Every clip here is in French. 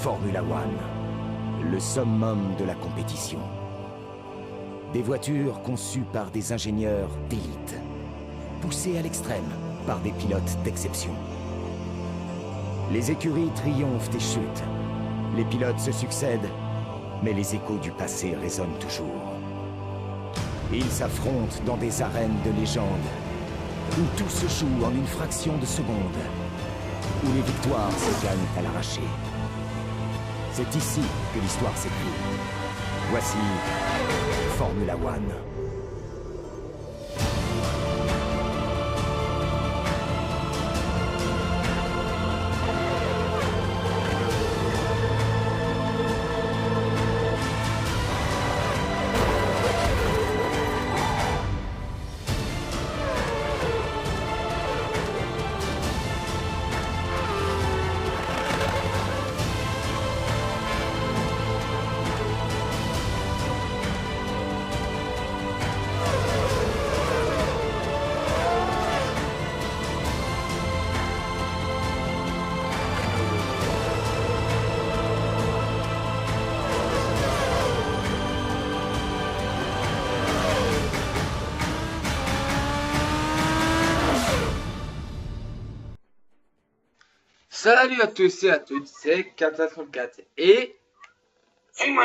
Formula One, le summum de la compétition. Des voitures conçues par des ingénieurs d'élite, poussées à l'extrême par des pilotes d'exception. Les écuries triomphent et chutent. Les pilotes se succèdent, mais les échos du passé résonnent toujours. Ils s'affrontent dans des arènes de légende, où tout se joue en une fraction de seconde, où les victoires se gagnent à l'arraché. C'est ici que l'histoire s'écrit. Voici Formula One. Salut à tous et à toutes, c'est Kata34 et C'est moi.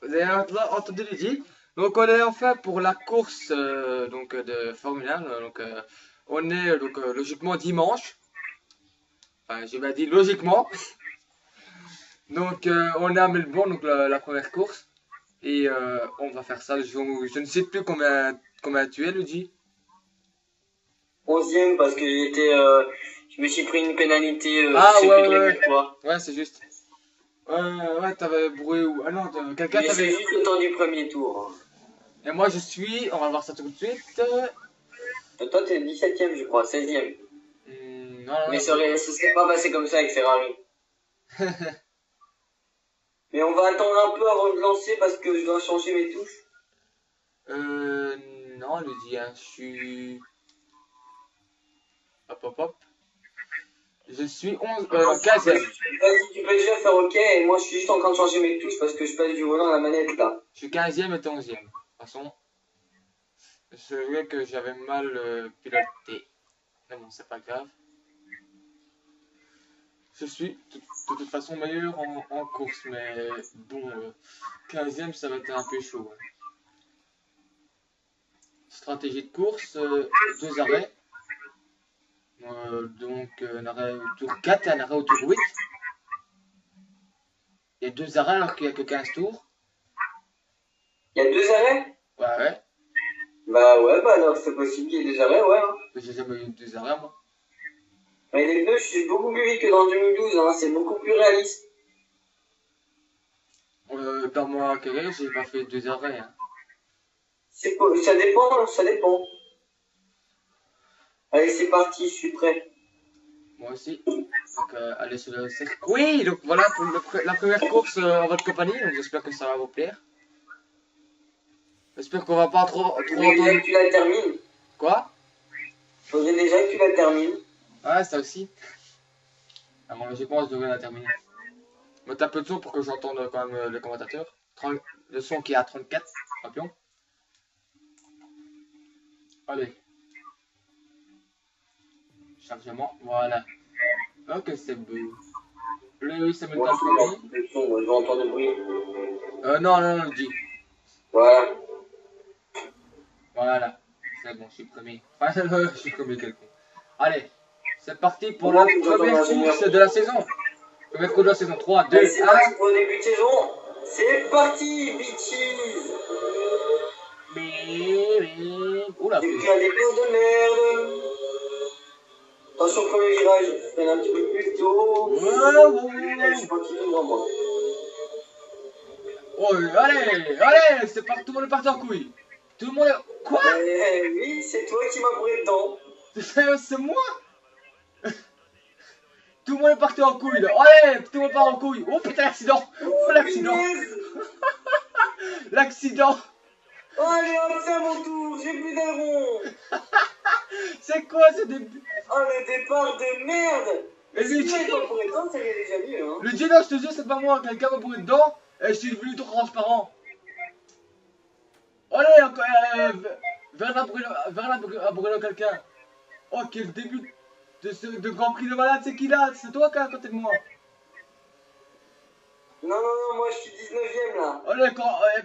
vous avez entendu le dire. Donc on est enfin pour la course de Formule 1. On est logiquement dimanche. Enfin j'ai pas dit logiquement. Donc on est à Melbourne, donc la première course. Et on va faire ça le jour où je ne sais plus combien tu es, Luigi. 11e parce que je me suis pris une pénalité. Ah je sais ouais, plus ouais, combien de fois. Ouais, c'est juste. Ouais, t'avais brouillé où? Ah non, quelqu'un Mais c'est t'avait. juste le temps du premier tour. Et moi je suis, on va voir ça tout de suite. Toi t'es 17e je crois, 16e. Non, Mais ça serait pas passé comme ça avec Ferrari. Mais on va attendre un peu avant de lancer parce que je dois changer mes touches. Non, Luigi, hein, je suis. Hop. Je suis 15e. Vas-y, tu peux déjà faire OK et moi je suis juste en train de changer mes touches parce que je passe du volant à la manette là. Je suis 15e et 11e. De toute façon, c'est vrai que j'avais mal piloté. Mais bon, c'est pas grave. Je suis de toute façon meilleur en course, mais bon, 15e ça va être un peu chaud. Ouais. Stratégie de course, 2 arrêts. Un arrêt au tour 4 et un arrêt au tour 8. Il y a 2 arrêts alors qu'il n'y a que 15 tours. Il y a 2 arrêts? Ouais. Bah ouais, bah alors c'est possible qu'il y ait 2 arrêts, ouais. Hein. J'ai jamais eu 2 arrêts moi. Mais les pneus, je suis beaucoup plus vite que dans 2012, hein. C'est beaucoup plus réaliste. Dans ma carrière, j'ai pas fait 2 arrêts. Hein. Ça dépend, ça dépend. Allez, c'est parti, je suis prêt. Moi aussi. Donc, allez sur le circuit. Donc voilà pour la première course en votre compagnie. Donc j'espère que ça va vous plaire. J'espère qu'on va pas trop Faudrait déjà que tu la termines. Quoi? Faudrait déjà que tu la termines. Ouais, ça aussi. Alors, logiquement, je devrais la terminer. Mettre un peu de son pour que j'entende quand même le commentateur. Le son qui est à 34, champion. Allez. Chargement, voilà. Ok, c'est beau. Lewis Hamilton premier. Le son, moi, je vais entendre le bruit. Non, dis. Voilà. Voilà. C'est bon, je suis premier. Enfin, je suis premier quelqu'un. Allez, c'est parti pour la première course de la saison. Première course de la saison. 3, 2, 1. C'est parti pour le début de saison. C'est parti, bitches. Oula. J'ai pris un départ de merde. Attention, premier virage. Je freine un petit peu plus tôt. Je suis parti devant moi. Oh, allez, c'est parti, tout le monde est parti en couille. Tout le monde est... Quoi? Oui, c'est toi qui m'as bourré dedans. C'est moi? Tout le monde est parti en couille là. Allez, tout le monde part en couille. Oh putain, l'accident. Oh, l'accident. L'accident. Oh, allez, hop, c'est à mon tour. J'ai plus d'aileron. C'est quoi ce début? Oh, le départ de merde. Et lui, Si pas pour étendre, ça irait déjà mieux, hein. le dit non, je te jure, c'est pas moi. Quelqu'un m'a bourré dedans et je suis devenu tout transparent. Allez, encore, vers la brûler quelqu'un. Oh, quel début de Grand Prix de malade, c'est qui là? C'est toi qui es à côté de moi. Non, moi je suis 19ème là. Allez,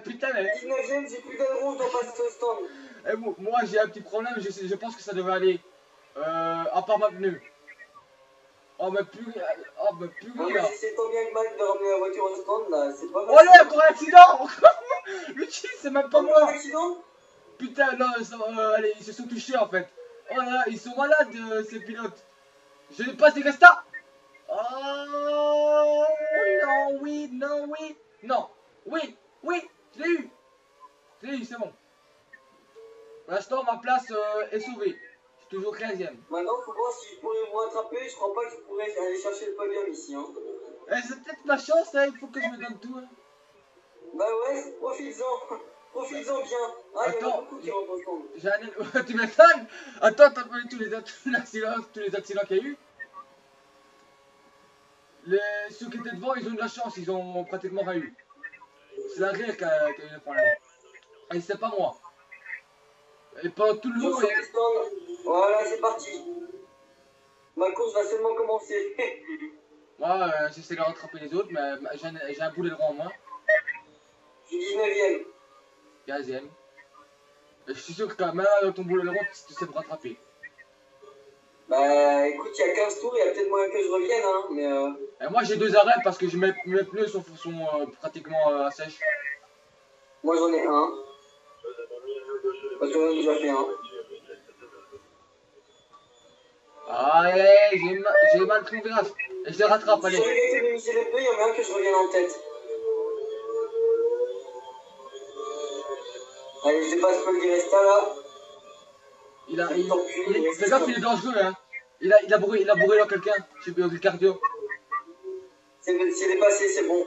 putain, mais 19ème, j'ai plus d'aileron, je dois passer au stand. moi j'ai un petit problème, je pense que ça devrait aller. À part ma pneu. Oh, mais plus rien. J'essaie tant bien que mal de ramener la voiture au stand là, c'est pas Oh là, encore un accident. Le cheat, c'est même pas Encore un moi. accident? Putain, non, allez, ils se sont touchés en fait. Oh là là, ils sont malades ces pilotes. Je ne passe des restas. Oh non, oui, non, oui, non, oui, je l'ai eu. C'est bon. Pour l'instant, ma place est sauvée. Je suis toujours 15ème. Maintenant, faut voir si je pourrais vous rattraper. Je crois pas que je pourrais aller chercher le podium ici. Hein. C'est peut-être ma chance, hein, il faut que je me donne tout. Hein. Bah ouais, profites-en. Profites-en bien. Ah, il y en a beaucoup qui rentrent au stand. J'ai un... Tu m'étonnes. Attends, t'as pas vu tous les accidents qu'il y a eu? Ceux qui étaient devant, ils ont de la chance, ils ont pratiquement rien eu. C'est la rire qui a eu le problème. Et c'est pas moi. Et pendant tout le long, Voilà, c'est parti. Ma course va seulement commencer. moi, j'essaie de rattraper les autres, mais j'ai un boulet de rang en moins. Je suis 19ème. 15ème. Et je suis sûr que même avec ton boulet de rang, tu sais me rattraper. Bah écoute, il y a 15 tours, il y a peut-être moyen que je revienne, hein, mais Et moi, j'ai 2 arrêts parce que mes pneus sont pratiquement sèches. moi j'en ai un. Parce que j'en ai déjà fait un. Allez, j'ai mal pris mon virage. Et je les rattrape, Si allez. j'avais été limiter les pneus, il y en a un que je revienne en tête. Allez, je dépasse Paul Di Resta là. Fais gaffe, il est dangereux, hein. Il a bourré dans quelqu'un. J'ai eu le cardio. C'est dépassé, c'est bon.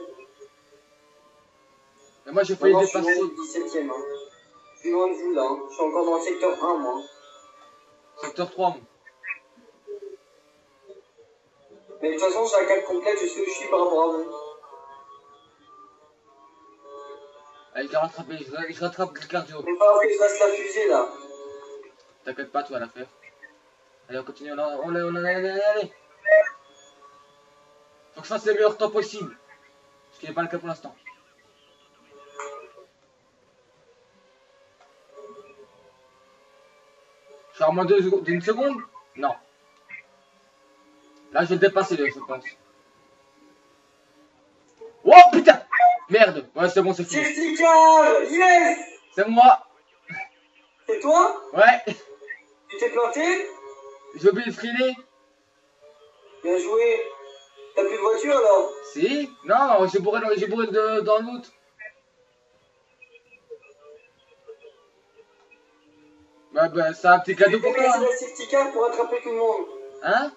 Et moi, j'ai failli Maintenant, dépasser. je suis 17ème. Hein. Je suis loin de vous là. Hein. Je suis encore dans le secteur 1, moi. Secteur 3, moi. Mais de toute façon, sur la carte complète, je sais où je suis par rapport à vous. Allez, je l'ai rattrapé. Je rattrape le cardio. Il va falloir que je fasse la fusée là. T'inquiète pas, tu vas la faire. Allez, on continue. Allez. Faut que je fasse les meilleurs temps possibles. Ce qui n'est pas le cas pour l'instant. Je suis à moins d'une seconde? Non. Là, je vais le dépasser, je pense. Oh putain! Merde! Ouais, c'est bon, c'est fini. Safety car! Yes! C'est moi! C'est toi? Ouais! Tu t'es planté? J'ai oublié de freiner. Bien joué. T'as plus de voiture alors? Si? Non, j'ai bourré dans l'autre. Bah, c'est un petit cadeau pour toi. T'as la safety car pour attraper tout le monde. Hein?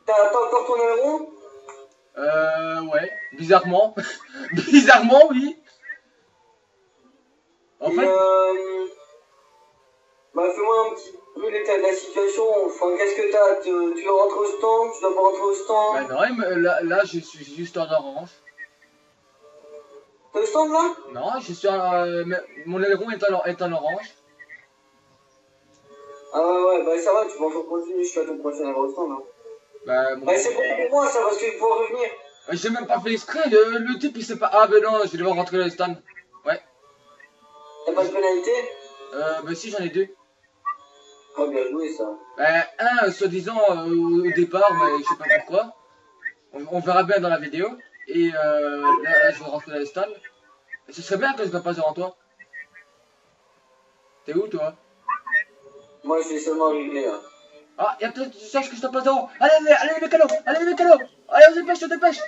T'as encore ton aileron? Ouais. Bizarrement. Bizarrement, oui. En fait... Bah, fais-moi un petit peu l'état de la situation. Enfin, qu'est-ce que t'as? Tu rentres au stand? Tu dois pas rentrer au stand? Bah non, là, je suis juste en orange. T'es au stand là? Non, je suis mon aileron est en orange. Ah ouais, bah ça va, tu vas encore continuer jusqu'à ton prochain aileron au stand là. Bah, bon. Bah, c'est bon pour moi ça, parce qu'il faut revenir. J'ai même pas fait exprès, le type il sait pas... Ah ben non, je vais devoir rentrer dans le stand. Ouais. T'as pas de pénalité? Bah si, j'en ai 2. Oh, bien joué ça. Un, soi-disant, au départ, mais je sais pas pourquoi. On verra bien dans la vidéo. Et là, je vais rentrer dans le stand. Et ce serait bien que je ne passe devant toi. T'es où, toi? Moi, je vais seulement arriver là. Ah, y'a peut-être, tu cherches que je te passe devant. Allez, les mécanos. Allez, les mécanos. Allez, on se dépêche, on se dépêche.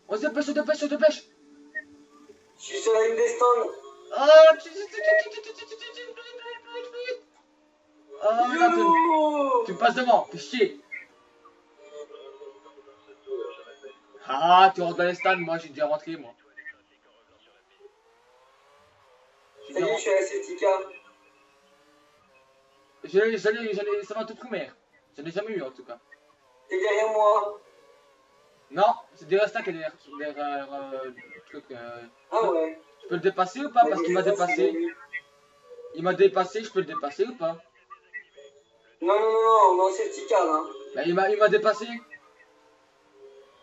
On se dépêche. Je suis sur la ligne des stands. Oh, oh, là, tu me passes devant, fais chier. Ah, tu rentres dans les stands, moi j'ai déjà rentré, moi. Ça y est, je suis à la safety car. Ça m'a tout primaire. J'en ai jamais eu en tout cas. T'es derrière moi. Non, c'est Deresta qui est derrière le truc. Ah ouais. Je peux le dépasser ou pas? Mais Parce qu'il je m'a sais pas si dépassé. j'ai- Il m'a dépassé, je peux le dépasser ou pas? Non, non, non, non, c'est petit car, hein. Bah, il m'a dépassé.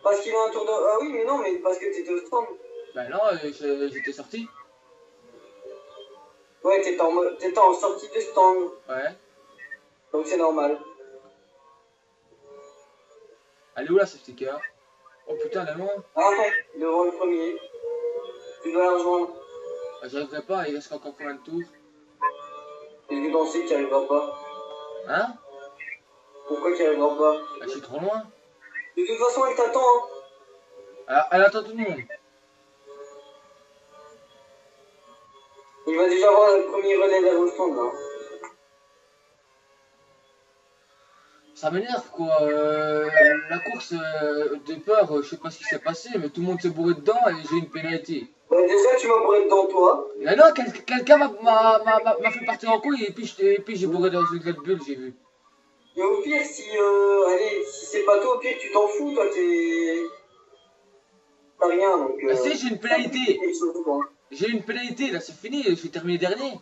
Parce qu'il a un tour de... Ah oui, mais non, mais parce que t'étais au stand. Bah non, j'étais sorti. Ouais, t'étais en sortie de stand. Ouais. Donc c'est normal. Elle est où la safety car? Oh putain, elle est loin. Ah, devant le premier. Tu dois la rejoindre. Bah, j'arriverai pas, il reste encore combien de tours? Qu'est-ce que t'en sais qu'il n'y arrivera pas? Hein? Pourquoi qu'il n'y arrivera pas? Bah, je suis trop loin. De toute façon, elle t'attend, hein. Elle attend tout le monde. Il va déjà avoir le premier relais vers le stand, là. Ça m'énerve quoi. La course de peur, je sais pas ce qui s'est passé, mais tout le monde s'est bourré dedans et j'ai une pénalité. Bah, déjà, tu m'as bourré devant toi. Mais non, quelqu'un m'a fait partir en couille et puis j'ai bourré dans une Red Bull, j'ai vu. Et au pire, allez, si c'est pas toi, au pire, tu t'en fous, toi, t'as rien, donc... Bah si, j'ai une pénalité. quelque chose, quoi. J'ai une pénalité, là c'est fini, je suis terminé dernier.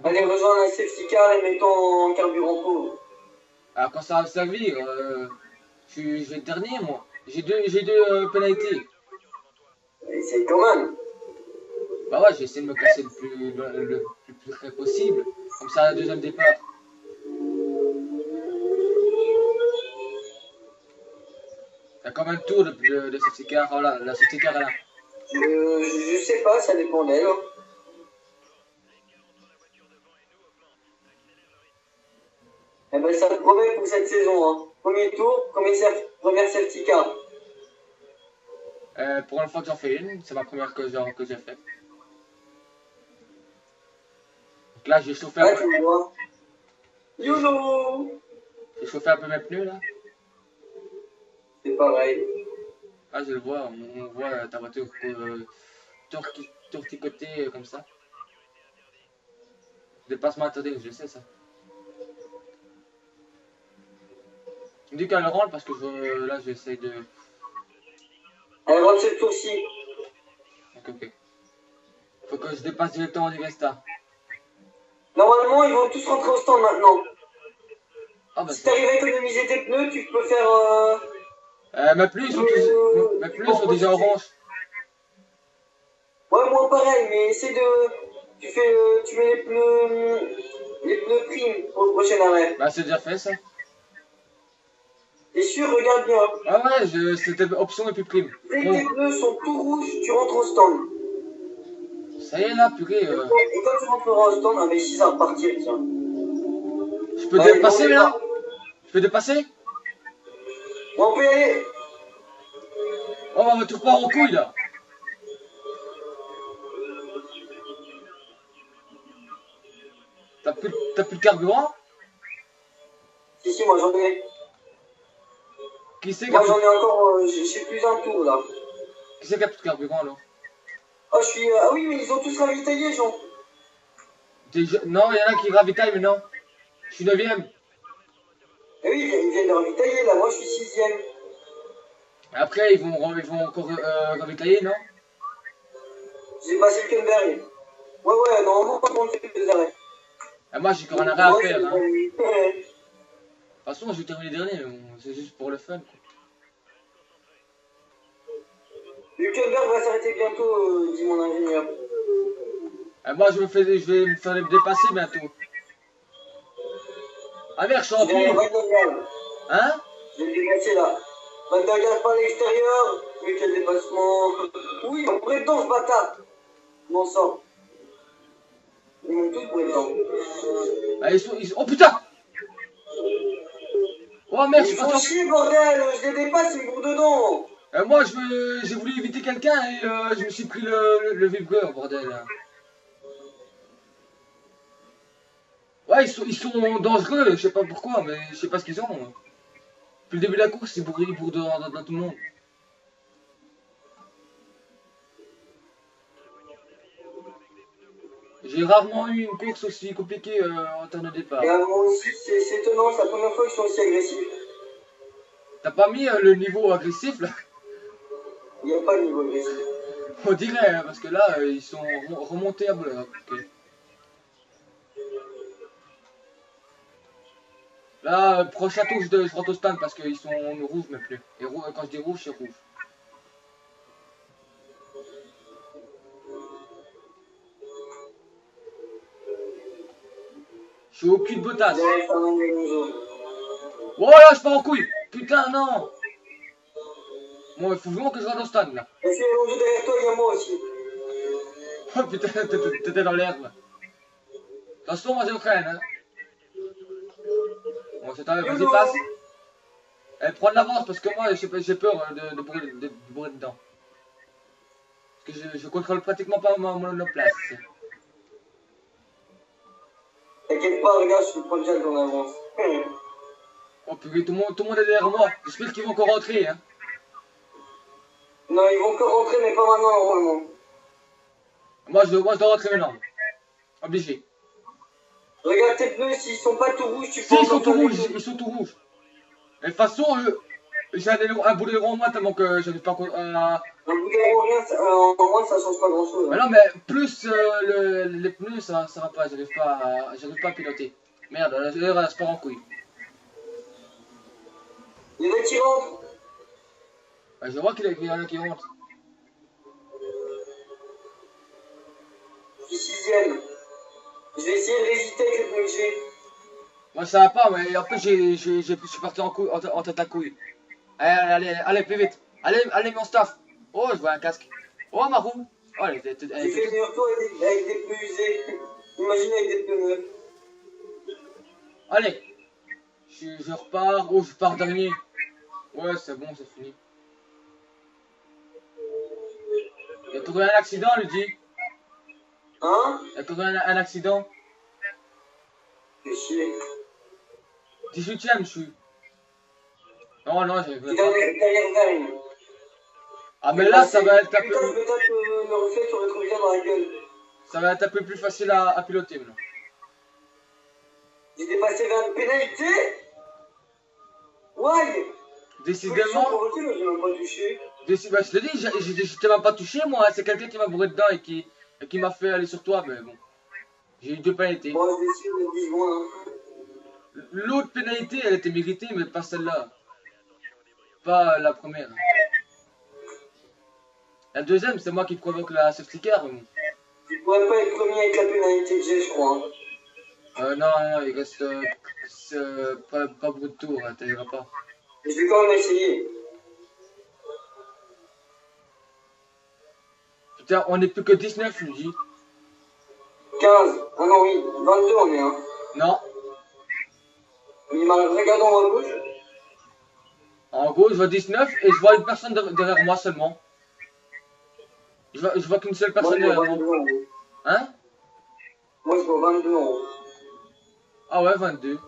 Allez, rejoins la safety car et mettons en carburant pauvre. Alors quand ça va me servir, je vais être dernier moi. J'ai deux pénalités. Essaye quand même. Bah ouais, j'ai essayé de me casser le plus près possible. Comme ça, le deuxième départ. T'as combien de tours de safety car? Voilà, la safety car est là. Je sais pas, ça dépend d'elle. Hein. Eh ben, ça te promet pour cette saison. Hein. Premier tour, première safety car. Pour une fois que j'en fais une, c'est ma première que j'ai faite. Donc là, j'ai chauffé un Là, peu. tu me vois. YOLO! J'ai chauffé un peu mes pneus là. C'est pareil. Ah, je le vois, on voit ta voiture tourticotée comme ça. Dépassement interdit, je sais ça. Tu me dis qu'elle rentre parce que là j'essaye de... Elle rentre ce tour-ci. Ok. Faut que je dépasse directement Vesta. Normalement, ils vont tous rentrer au stand maintenant. Ah bah Si t'arrives à économiser tes pneus, tu peux faire... mes pneus ils sont déjà orange. Ouais, moi pareil, mais essaie de... Tu mets les pneus primes pour le prochain arrêt. Bah c'est déjà fait ça. T'es sûr, regarde bien. Ah ouais, c'était option et puis prime. Dès que Bon, tes pneus sont tout rouges, tu rentres au stand. ça y est là, purée. Et quand tu rentreras au stand, ah mais si ça va repartir, tiens. Je peux Ouais, dépasser non, là? Je peux dépasser? Bon, on peut y aller. Oh ma voiture part en couille là. T'as plus de carburant? Si, moi j'en ai. Qui c'est qui Moi a j'en plus, ai encore, j'ai plus un tour là. qui c'est qui a plus de carburant alors? Ah, ah oui, mais ils ont tous ravitaillé, Jean. Non, il y en a qui ravitaillent mais non. Je suis 9ème. Eh oui, ils viennent de ravitailler là, moi je suis 6ème. Après ils vont encore ravitailler, non? J'ai passé le Kenberg. Ouais, normalement, tout le monde fait 2 arrêts. Et moi j'ai encore un arrêt à Moi, faire. Hein. De toute Ouais. façon je vais terminer dernier, mais bon, c'est juste pour le fun. Quoi. Le Kenberg va s'arrêter bientôt, dit mon ingénieur. Et moi je vais me faire dépasser bientôt. Ah merde, je suis en Derrière cours. Van der Gaal. Hein? Je vais le dépasser là. Van der Gaal par l'extérieur. Mais quel dépassement. Oui, on pourrait dedans ce bâtard. M'en sort. Ils m'ont tous brûlé dedans. Ah, oh putain! Oh merde, je Ils suis font parti chier, bordel. Je les dépasse, ils me bourrent dedans. en... moi j'ai voulu éviter quelqu'un et je me suis pris le vibreur, bordel. Là. Ouais, ils sont dangereux, je sais pas pourquoi, mais je sais pas ce qu'ils ont. Depuis le début de la course, ils bourrent dans tout le monde. J'ai rarement eu une course aussi compliquée en termes de départ. Et moi aussi, c'est étonnant, c'est la première fois qu'ils sont aussi agressifs. T'as pas mis le niveau agressif là? Il n'y a pas de niveau agressif. On dirait, hein, parce que là, ils sont remontés à bloc. Ok. Là, prochain tour, je rentre au stand parce qu'ils sont rouges, mais plus. Et quand je dis rouge, c'est rouge. Je suis au cul de Bottas. Derrière Fernando Alonso. Oh là, je pars en couille. Putain, non. Bon, il faut vraiment que je rentre au stand là. Et si Alonso derrière toi, il y a moi aussi. Oh putain, t'étais dans l'herbe. Attention, moi j'entraîne. Hein. Bon, c'est un vas-y, passe. Elle prend de l'avance parce que moi j'ai peur de bourrer dedans. Parce que je contrôle pratiquement pas mon monoplace. T'inquiète pas, regarde, je suis pas déjà en avance. Oh purée, tout le monde est derrière moi. J'espère qu'ils vont encore rentrer. Hein. Non, ils vont encore rentrer, mais pas maintenant, normalement. Moi je dois rentrer maintenant. Obligé. Regarde tes pneus, s'ils sont pas tout rouges, tu Si, peux ils sont encore tout faire rouges, des ils sont tout rouges. Et de toute façon, j'ai un bout de rond en moins tellement que je n'arrive pas à... Un bout de rien, en moins, ça change pas grand chose. Mais non, mais plus les pneus, ça va pas, j'arrive pas à piloter. Merde, là, je pars en couille. Il y en a qui rentrent. Ouais, je vois qu'il y en a qui rentrent. Je suis sixième. Je vais essayer de résister avec le pneu que j'ai. Moi, ça va pas, mais après, je suis parti en couille, en tête à couille. Allez, plus vite. Allez, mon staff. Oh, je vois un casque. Oh, ma roue. Oh, elle était... J'ai fait meilleur tour avec des pneus usés. Imagine avec des pneus neufs. Allez. Je repars. Oh, je pars dernier. Ouais, c'est bon, c'est fini. Il y a trouvé un accident, lui dit. Hein? Il y a trouvé un accident. Fais chier. 18ème, je suis. Non, j'avais Tu pas. derrière Vergne. Ah, mais là, ça va être un Putain, je peu... me tape le reflet sur le rétroviseur dans la gueule. Ça va être un peu plus facile à piloter, maintenant. J'ai dépassé 20 pénalités. Ouais. Décidément... Pour voter, mais j'ai même pas touché. Bah, je te dis, je t'ai même pas touché, moi. Hein. C'est quelqu'un qui m'a bourré dedans et qui m'a fait aller sur toi, mais bon. J'ai eu 2 pénalités. Bon, je vais essayer de 10 secondes. Hein. L'autre pénalité, elle était méritée, mais pas celle-là. Pas la première. La deuxième, c'est moi qui provoque la safety car. Mais bon. Tu pourrais pas être premier avec la pénalité que j'ai, je crois. Non, il reste pas beaucoup de tours, hein, t'arriveras pas. Je vais quand même essayer. Putain, on est plus que 19, je me dis. 15. Ah non, oui. 22 on est, hein. Non. Mais regarde en haut à gauche. En gros, je vois 19 et je vois une personne derrière moi seulement. Je vois qu'une seule personne Moi, je vois derrière 22 moi. en haut. Hein? Moi, je vois 22 en haut. Ah ouais, 22.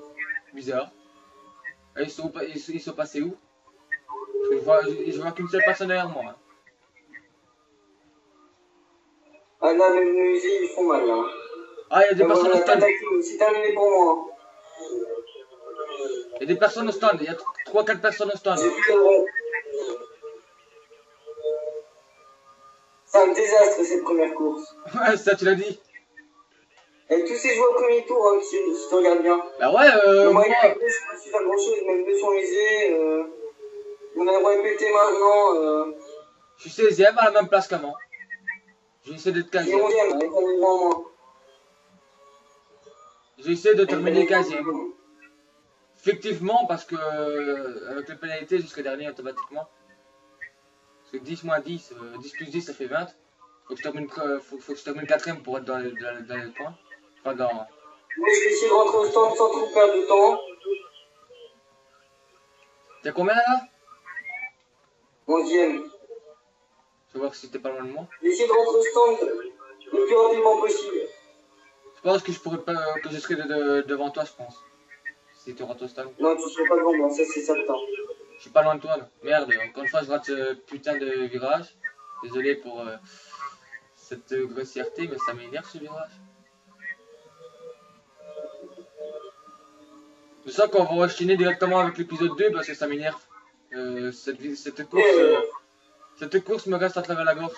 Bizarre. Et ils sont passés où? Parce que je vois qu'une seule personne derrière moi. Hein. Ah là, mes musées, ils font mal, là. Ah, il y a des personnes au stand. C'est terminé pour moi. Il y a des personnes au stand. Il y a 3-4 personnes au stand. J'ai vu le rond. C'est un désastre, cette première course. Ouais, ça, tu l'as dit. Et tous ces joueurs au premier tour, hein, si tu regardes bien. Bah ouais, Moi, moi... avec les pneus, je peux pas su faire grand chose, mes pneus sont usés. Mon aéro est pété maintenant. Je suis 16ème à la même place qu'avant. J'ai essayé d'être Je suis 15ème. 11ème, avec un niveau en moins. J'ai essayé de terminer 15ème. Effectivement, parce que avec les pénalités, je serai dernier automatiquement. Parce que 10 moins 10, 10 plus 10, ça fait 20. Faut que je termine 4ème pour être dans les points. Enfin, dans... Moi, je vais essayer de rentrer au stand sans trop perdre de temps. T'as combien là? 11ème. Je vais voir si t'es pas loin de moi. Je vais essayer de rentrer au stand le plus rapidement possible. Je pense que je pourrais pas, que je serai devant toi, je pense. Si tu rentres au stand. Non, tu seras pas devant moi, ça c'est certain. Je suis pas loin de toi là. Merde, encore une fois je rate ce putain de virage. Désolé pour cette grossièreté, mais ça m'énerve ce virage. C'est ça qu'on va enchaîner directement avec l'épisode 2 parce que ça m'énerve. Cette course me reste à travers la gorge.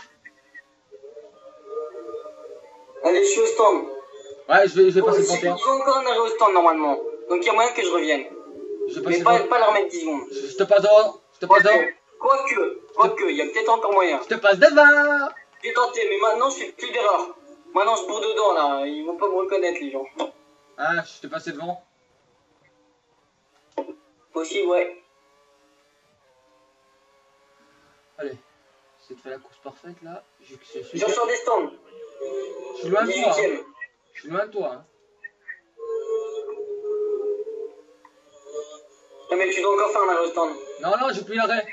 Allez, je suis au stand. Ouais, je vais passer devant Ils toi. sont encore en arrêt au stand normalement. Donc il y a moyen que je revienne. Je vais Mais passer devant. pas leur mettre 10 secondes. Je te passe devant. Je te passe devant. Quoique, il y a peut-être encore moyen. Je te passe devant. J'ai tenté, mais maintenant je fais plus d'erreurs. Maintenant je bourre dedans là, ils vont pas me reconnaître les gens. Ah, je t'ai passé devant. Possible, ouais. Allez. C'est de faire la course parfaite là. J'en sors des stands. Je suis loin de toi. 18ème. Je suis loin de toi. Non mais tu dois encore faire un arrêt au stand. Non, non, j'ai plus l'arrêt.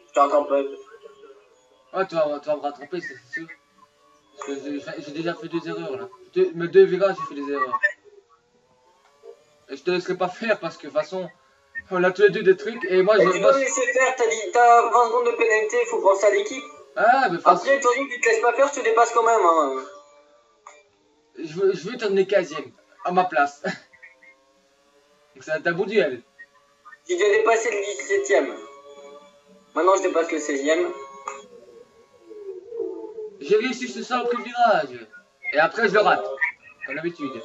Je t'ai encore pas. Ouais, tu vas me rattraper, c'est sûr. Parce que j'ai déjà fait 2 erreurs là. Mes 2 virages, j'ai fait des erreurs. Et je te laisserai pas faire parce que de toute façon, on a tous les deux des trucs et moi Tu je. dois me laisser faire, t'as 20 secondes de pénalité, faut penser à l'équipe. Ah, mais Après, de toute façon, tu te laisses pas faire, je te dépasse quand même. Hein. je veux terminer 15ème à ma place. Donc ça va être un beau duel. J'ai déjà dépassé le 17ème. Maintenant, je dépasse le 16ème. J'ai réussi ce simple virage. Et après je le rate. Comme d'habitude.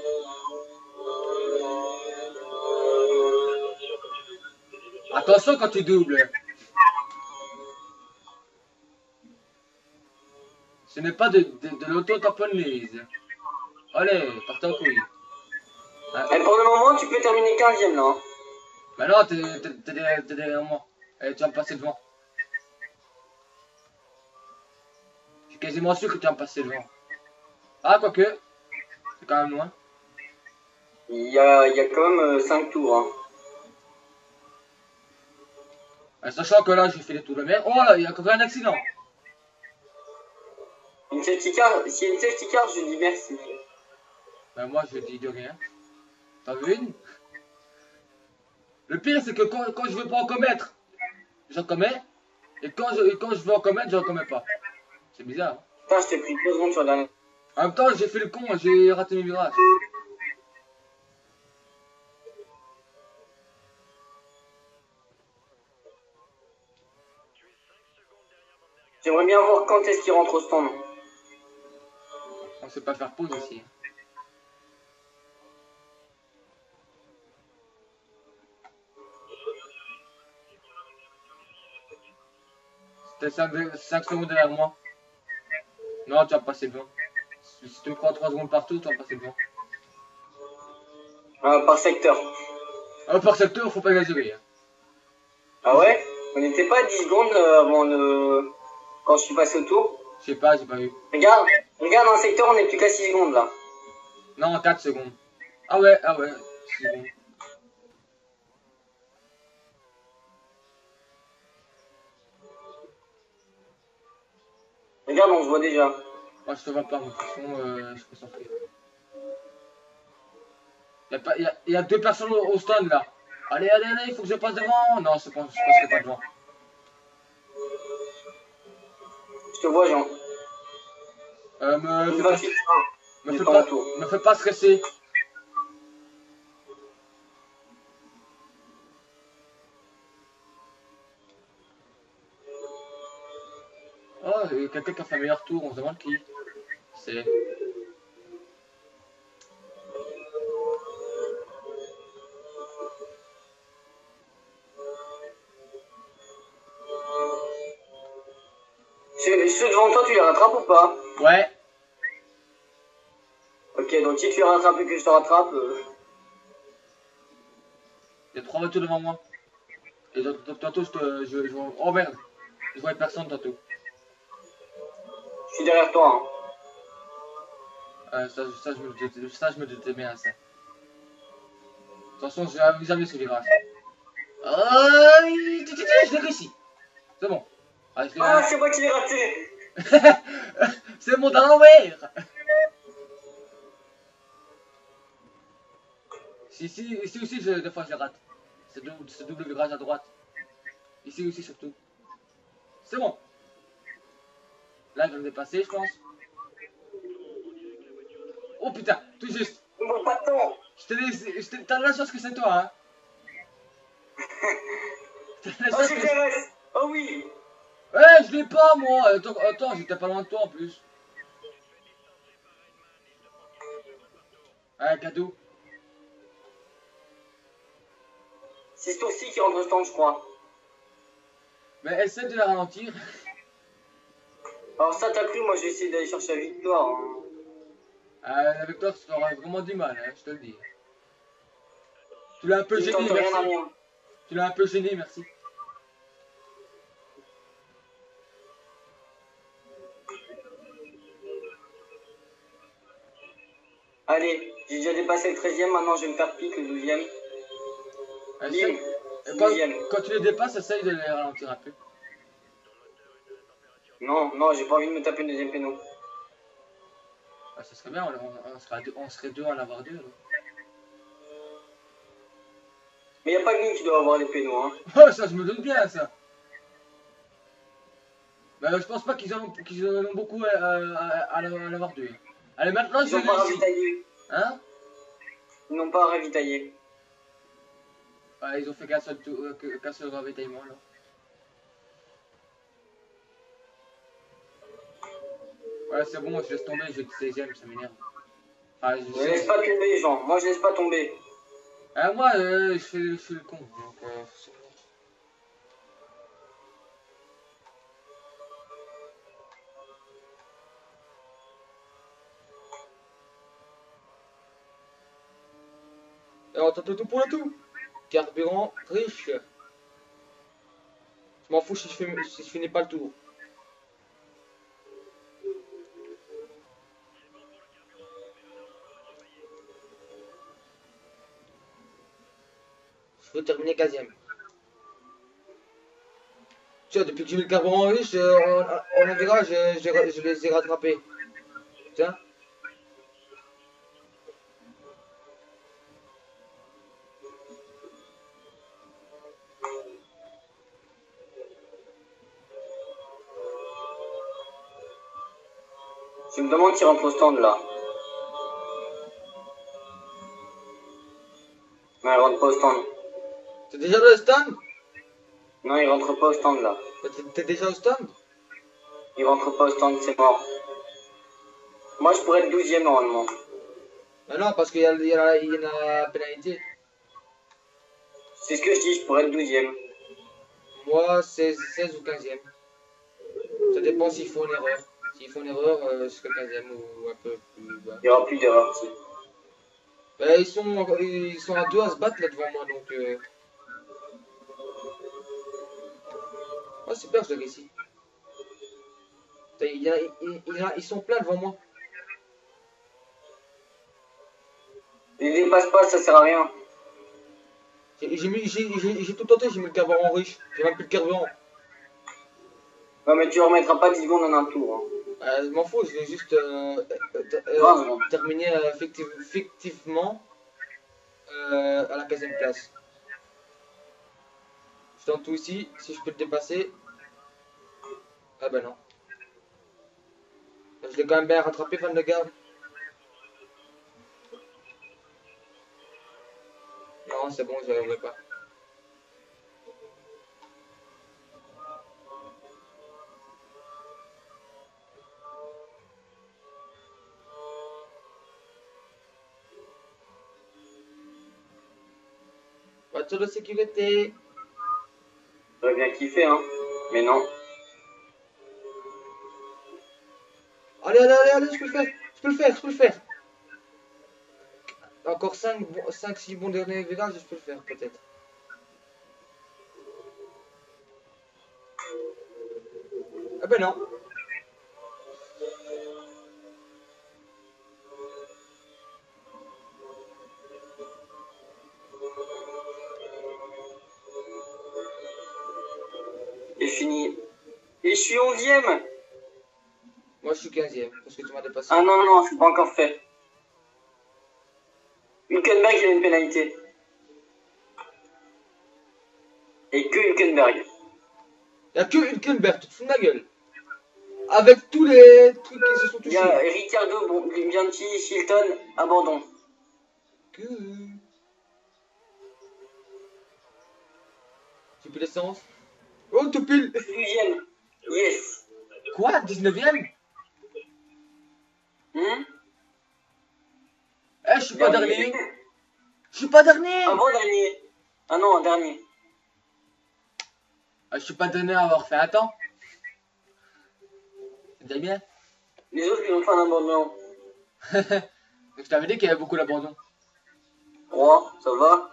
Attention quand tu doubles. Ce n'est pas de l'auto-tamponnise. Allez, partez en couille. Et pour le moment, tu peux terminer 15ème là. Hein. Bah non, t'es derrière moi. Allez, tu vas me passer devant. Je suis quasiment sûr que tu vas me passer devant. Ah, quoique. C'est quand même loin. Il y a quand même 5 tours. Hein. Sachant que là, j'ai fait les tours de mer. Oh là, il y a encore un accident. Une safety car, s'il y a une safety car, je dis merci. Ben moi, je dis de rien. T'en veux une? Le pire, c'est que quand je veux pas en commettre, j'en commets. Et quand je veux en commettre, j'en commets pas. C'est bizarre. Hein. Putain, je t'ai pris 2 secondes sur la dernière. En même temps, j'ai fait le con, j'ai raté mes virages. J'aimerais bien voir quand est-ce qu'il rentre au stand. On sait pas faire pause aussi. C'était 5 secondes derrière moi. Non, tu vas passer devant. Si tu me prends 3 secondes partout, tu vas passer devant. Par secteur. Ah, par secteur, faut pas exagérer. Hein. Ah ouais? On n'était pas à 10 secondes avant le... Quand je suis passé au tour. Je sais pas, j'ai pas vu. Regarde dans le secteur, on est plus qu'à 6 secondes là. Non, 4 secondes. Ah ouais, 6 secondes. Regarde, on se voit déjà. Moi, je te vois pas, de toute façon, je peux sortir. Il y a 2 personnes au stand là. Allez, il faut que je passe devant. Non, je passerai pas devant. Je te vois, Jean. Me fais pas stresser. Oh, il y a quelqu'un qui a fait un meilleur tour, on se demande qui. C'est... Ceux devant toi, tu les rattrapes ou pas? Ouais. Ok, donc si tu les rattrapes et que je te rattrape... Il y a 3 voitures devant moi. Et tantôt, oh merde. Je vois personne tantôt. Je suis derrière toi. Hein. Ça, je me doutais bien à ça. Attention, j'ai jamais ce virage. Je l'ai réussi. C'est bon. Ah, c'est moi qui l'ai raté. C'est mon d'envers. Ici aussi, des fois, je les rate. Ce double virage à droite. Ici aussi, surtout. C'est bon. Là, il va me dépasser, je pense. Oh putain, tout juste. Bon, pas de temps. T'as de la chance que c'est toi, hein. T'as de la Oh, chance j'ai que... le DRS. Oh oui. Ouais, je l'ai pas, moi. Attends, j'étais pas loin de toi, en plus. Ouais, cadeau. C'est ce tour-ci qui rentre au stand, je crois. Mais essaie de la ralentir. Alors ça, t'as cru, moi j'ai essayé d'aller chercher la victoire. Hein. Avec toi, tu auras vraiment du mal, hein, je te le dis. Tu l'as un peu Je ne gêné, tente rien à merci. rien. Tu l'as un peu gêné, merci. Allez, j'ai déjà dépassé le 13e, maintenant je vais me faire pique le 12e. Essaye. Bim, Quand, 12e. quand tu les dépasses, essaye de les ralentir un peu. Non, non, j'ai pas envie de me taper une deuxième péno. Ah, ça serait bien, on serait deux à en avoir deux. Là. Mais y a pas que nous qui doit avoir des pénaux, hein. Oh, ça, je me donne bien, ça. Mais je pense pas qu'ils en ont beaucoup à en avoir deux. Allez, maintenant, Ils je n'ont pas vais ici. ravitaillé. Hein? Ils n'ont pas ravitaillé. Ouais, ils ont fait qu'un seul ravitaillement, là. Ouais, c'est bon, je laisse tomber, j'ai le 16ème, ça m'énerve. Enfin, Je laisse pas tomber, Jean. Moi, je laisse pas tomber. Moi, je fais le con. Donc, alors, t'as tout pour le tout. Carburant riche. Je m'en fous si je finis pas le tour. Je veux terminer 15ème. Tiens, depuis que j'ai mis le carburant riche, en un virage, je les ai rattrapés. Tiens. Je me demande s'il rentre au stand là. Non, il rentre pas au stand. T'es déjà dans le stand? Non, il rentre pas au stand là. T'es déjà au stand? Il rentre pas au stand, c'est mort. Moi, je pourrais être 12e normalement. Bah non, parce qu'il y a la pénalité. C'est ce que je dis, je pourrais être 12e. Moi, 16 ou 15ème. Ça dépend s'ils font une erreur. S'ils font une erreur, je serai 15ème ou un peu plus bas. Il y aura plus d'erreur ici. Bah, ils sont à deux à se battre là devant moi, donc... Oh, super, je l'ai ici. Ils sont pleins devant moi. Il dépasse pas, ça sert à rien. J'ai tout tenté, j'ai mis le carburant riche. J'ai même plus de carburant. Ouais, mais tu remettras pas 10 secondes en un tour. Hein. Je m'en fous, je vais juste terminer effectivement à la 15ème place. Je tente tout ici, si je peux le dépasser. Ah bah non. Je l'ai quand même bien rattrapé, fan de garde. Non, c'est bon, je n'arriverai pas. Voiture de sécurité. J'aurais bien kiffé, hein. Mais non. Allez, je peux le faire. Je peux le faire. Encore 5-6 bons derniers virages, je peux le faire, peut-être. Ah ben non. Et fini. Et je suis 11e. Moi, je suis 15ème, parce que tu m'as dépassé. Ah non, non, c'est pas encore fait. Hülkenberg, il a une pénalité. Et que Hülkenberg. Il n'y a que Hülkenberg, tu te fous de ma gueule. Avec tous les trucs qui se sont Il y touchés. a Ricciardo, Bianchi, Chilton, abandon. cul. J'ai plus d'essence. Oh, tout pile. 12e. Yes. Quoi, 19ème? Eh, je suis pas dernier. Je suis pas dernier. Avant-dernier. Ah non, dernier. Ah, je suis pas dernier à avoir fait un temps. C'est déjà bien. Les autres, ils ont fait un abandon. Je t'avais dit qu'il y avait beaucoup d'abandon. 3, ça va.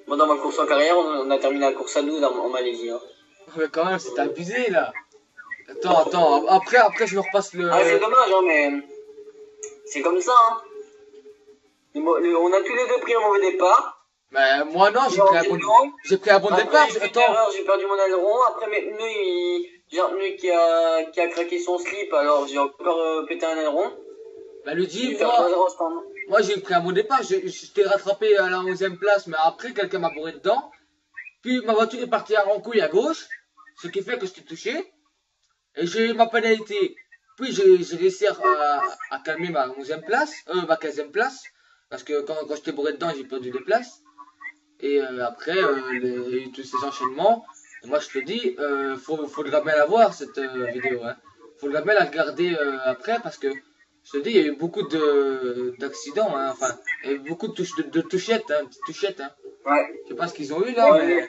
Moi, dans ma course en carrière, on a terminé la course à 12 en Malaisie. Hein. Mais quand même, c'est abusé là. Attends. Après, je me repasse le. Ah, c'est dommage, hein, mais c'est comme ça. Hein. On a tous les deux pris un mauvais départ. Mais moi non, j'ai pris un bon Après, départ. j'ai fait une erreur, j'ai perdu mon aileron. Après, mes pneus, j'ai un pneu qui a craqué son slip, alors j'ai encore pété un aileron. Bah, le dit, J'ai fait 3-0 stand. moi j'ai pris un bon départ. Je t'ai rattrapé à la 11ème place, mais après, quelqu'un m'a bourré dedans. Puis ma voiture est partie en couille à gauche, ce qui fait que je t'ai touché. Et j'ai eu ma pénalité. Puis j'ai réussi à calmer ma 11ème place, ma 15ème place. Parce que quand je t'ai bourré dedans, j'ai perdu des places. Et après, il y a eu tous ces enchaînements. Et moi, je te dis, faudra bien la voir, cette vidéo. Hein. Faudra bien la regarder après, parce que, je te dis, il y a eu beaucoup d'accidents. Hein. Enfin, il y a eu beaucoup de touchettes, hein, petites touchettes. Hein. Ouais. Je sais pas ce qu'ils ont eu là, Ouais. mais...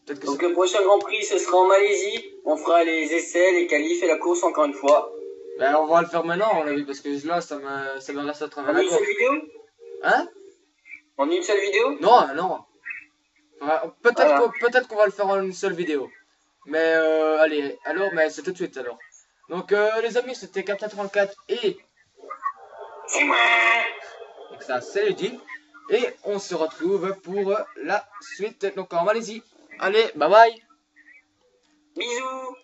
Peut-être que Donc le prochain Grand Prix, ce sera en Malaisie. On fera les essais, les qualifs et la course encore une fois. ben, on va le faire maintenant, on l'a vu, parce que là, ça me reste à travers En la une gorge. seule vidéo Hein? En une seule vidéo Non. Enfin, Voilà. peut-être qu'on va le faire en une seule vidéo. Mais allez, alors, mais c'est tout de suite alors. Donc les amis, c'était Captain 34 et... C'est moi. Donc ça, c'est le dit. Et on se retrouve pour la suite, donc en Malaisie. Allez, bye bye. Bisous.